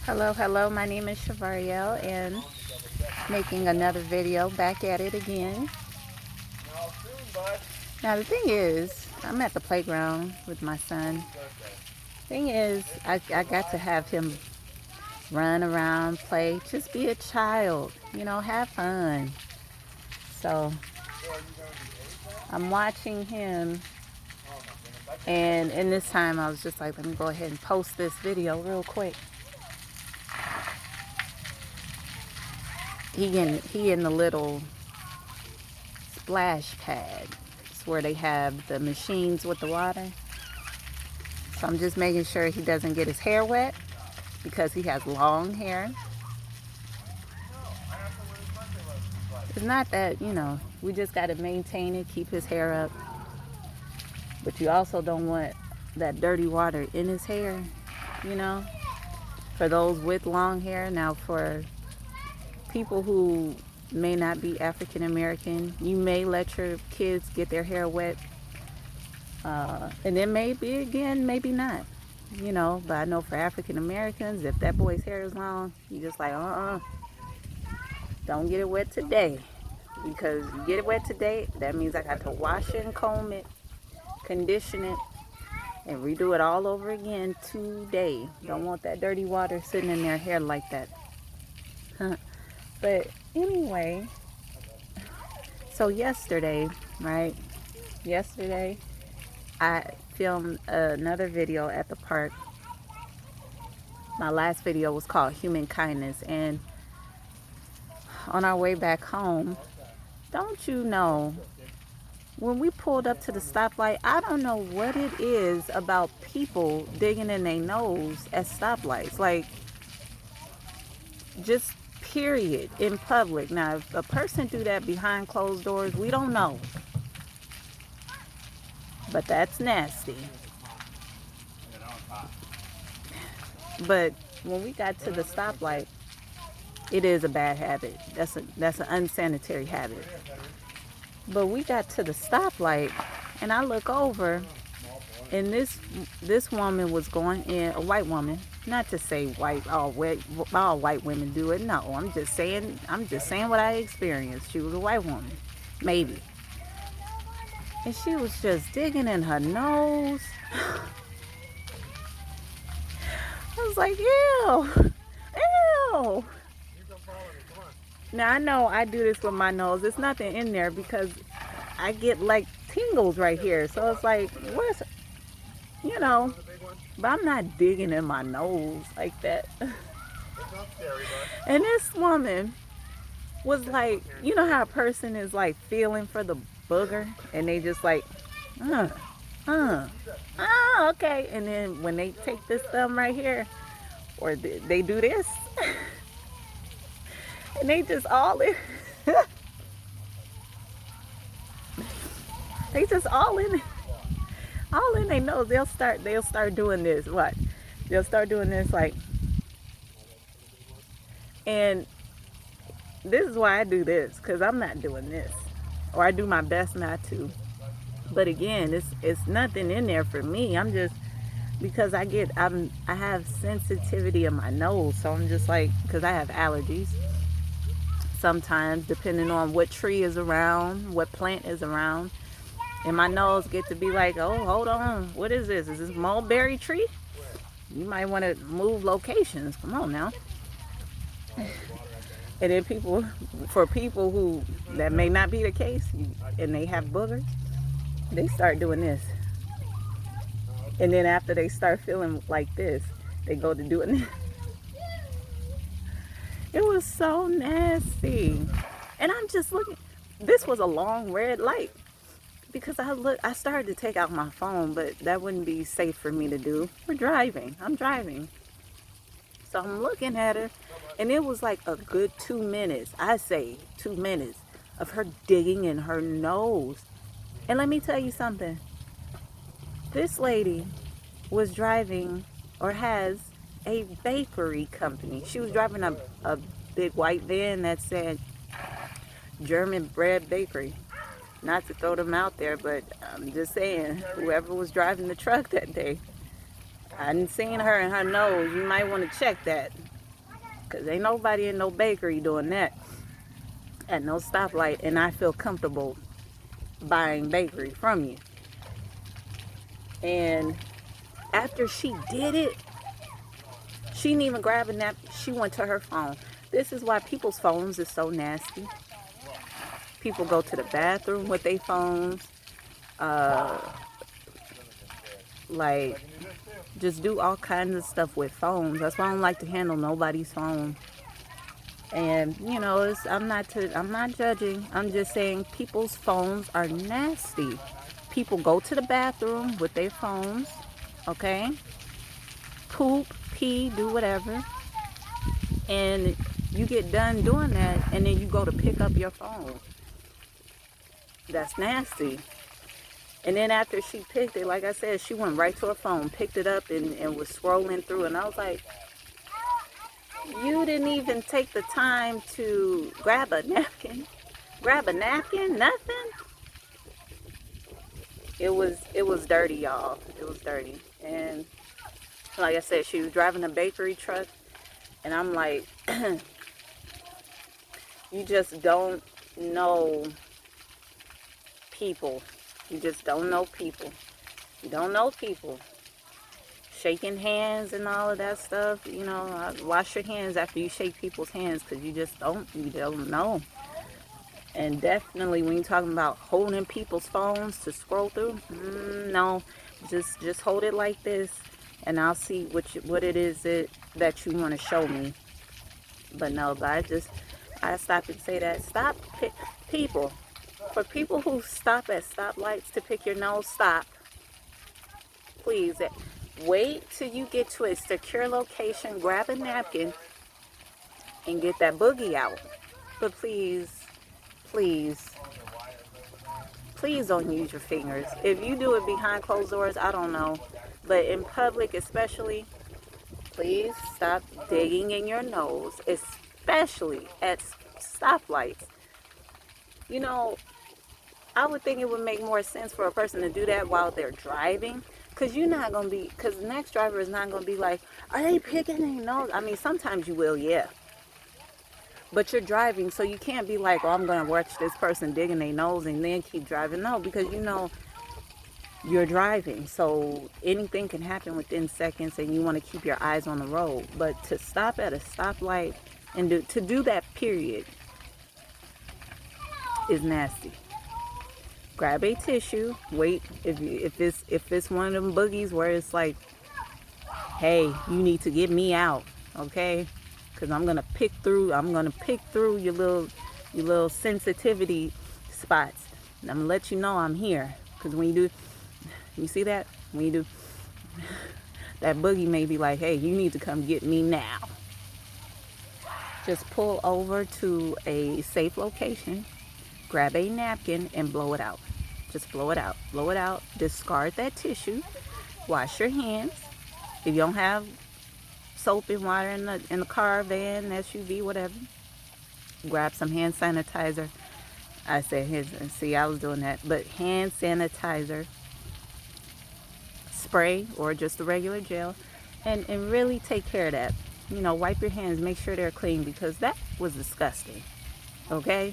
Hello, my name is Shavariel and making another video, back at it again. Now the thing is, I'm at the playground with my son. Thing is, I got to have him run around, play, just be a child, have fun. So I'm watching him, and in this time I was just like, let me go ahead and post this video real quick. He in the little splash pad. It's where they have the machines with the water. So I'm just making sure he doesn't get his hair wet because he has long hair. It's not that, we just got to maintain it, keep his hair up. But you also don't want that dirty water in his hair, for those with long hair. Now, for people who may not be African American, you may let your kids get their hair wet. And then maybe, again, maybe not. But I know for African Americans, if that boy's hair is long, you just like, don't get it wet today. Because you get it wet today, that means I got to wash it and comb it, condition it, and redo it all over again today. Don't want that dirty water sitting in their hair like that. But anyway, so yesterday, I filmed another video at the park. My last video was called Human Kindness, and on our way back home, don't you know, when we pulled up to the stoplight, I don't know what it is about people digging in their nose at stoplights. Like, just period, in public. Now, if a person do that behind closed doors, we don't know. But that's nasty. But when we got to the stoplight, it is a bad habit. That's an unsanitary habit. But we got to the stoplight, and I look over, and this woman was going in, a white woman. Not to say all white women do it. No, I'm just saying what I experienced. She was a white woman, maybe, and she was just digging in her nose. I was like, ew, ew. Now I know I do this with my nose. There's nothing in there because I get like tingles right here. So it's like, what's, but I'm not digging in my nose like that. And this woman was like, you know how a person is like feeling for the booger and they just like, okay. And then when they take this thumb right here, or they do this, and they just all in, they just all in their nose. They'll start doing this. What? They'll start doing this like, and this is why I do this, because I'm not doing this, or I do my best not to. But again, it's nothing in there for me. I'm just, because I have sensitivity in my nose, so I'm just like, because I have allergies. Sometimes, depending on what tree is around, what plant is around, and my nose get to be like, oh, hold on, what is this? Is this mulberry tree? You might want to move locations. Come on now. And then for people who that may not be the case, and they have boogers, they start doing this. And then after they start feeling like this, they go to doing this. It was so nasty. And I'm just looking. This was a long red light. Because I started to take out my phone, but that wouldn't be safe for me to do. I'm driving. So I'm looking at her, and it was like a good 2 minutes. I say 2 minutes of her digging in her nose. And let me tell you something. This lady was driving, or has, a bakery company. She was driving a big white van that said German Bread Bakery. Not to throw them out there, but I'm just saying, whoever was driving the truck that day, I hadn't seen her in her nose. You might want to check that. Because ain't nobody in no bakery doing that at no stoplight, and I feel comfortable buying bakery from you. And after she did it, she didn't even grab a napkin. She went to her phone. This is why people's phones is so nasty. People go to the bathroom with their phones. Like, just do all kinds of stuff with phones. That's why I don't like to handle nobody's phone. And you know, I'm not judging. I'm just saying people's phones are nasty. People go to the bathroom with their phones, okay? Poop, pee, do whatever. And you get done doing that, and then you go to pick up your phone. That's nasty. And then after she picked it, like I said, she went right to her phone, picked it up, and was scrolling through. And I was like, you didn't even take the time to grab a napkin. Grab a napkin? Nothing? It was dirty, y'all. It was dirty. And like I said, she was driving a bakery truck. And I'm like, you just don't know people. You just don't know people. You don't know people. Shaking hands and all of that stuff, you know, wash your hands after you shake people's hands, because you don't know. And definitely when you're talking about holding people's phones to scroll through, no, just hold it like this, and I'll see what it is that you want to show me. But no, but I stop and say that. Stop, people. For people who stop at stoplights to pick your nose, stop. Please, wait till you get to a secure location, grab a napkin, and get that boogie out. But please, please, please don't use your fingers. If you do it behind closed doors, I don't know. But in public especially, please stop digging in your nose, especially at stoplights. You know, I would think it would make more sense for a person to do that while they're driving. Because the next driver is not going to be like, are they picking their nose? I mean, sometimes you will, yeah. But you're driving, so you can't be like, oh, I'm going to watch this person digging their nose and then keep driving. No, because you know you're driving. So anything can happen within seconds, and you want to keep your eyes on the road. But to stop at a stoplight and to do that, period, is nasty. Grab a tissue. Wait, if it's one of them boogies where it's like, hey, you need to get me out, okay? Because I'm gonna pick through your little sensitivity spots. And I'm gonna let you know I'm here. Because when you see that? When you do, that boogie may be like, hey, you need to come get me now. Just pull over to a safe location, grab a napkin, and blow it out. Just blow it out. Blow it out. Discard that tissue. Wash your hands. If you don't have soap and water in the car, van, SUV, whatever, grab some hand sanitizer. I said hands. See, I was doing that. But hand sanitizer, spray, or just the regular gel, and really take care of that. You know, wipe your hands. Make sure they're clean, because that was disgusting. Okay?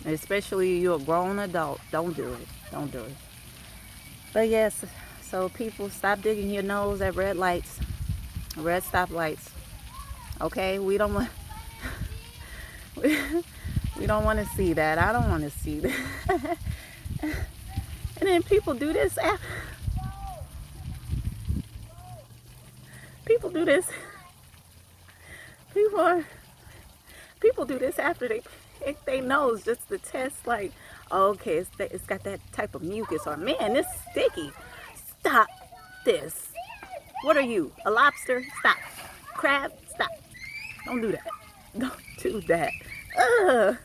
Especially you're a grown adult. Don't do it. Don't do it. But yes, so people, stop digging your nose at red lights, red stoplights. Okay, we don't want we don't want to see that. I don't want to see that. And then people do this after. People do this. People do this after they pick their nose, just to test, like, okay, it's got that type of mucus, or man, it's sticky. Stop this. What are you, a lobster? Stop. Crab? Stop. Don't do that. Don't do that. Ugh.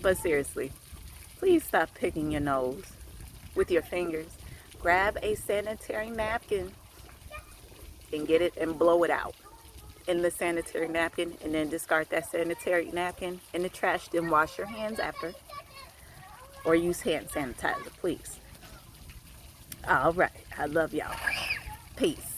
But seriously, please stop picking your nose with your fingers. Grab a sanitary napkin and get it and blow it out in the sanitary napkin, and then discard that sanitary napkin in the trash. Then wash your hands after, or use hand sanitizer, please. All right, I love y'all. Peace.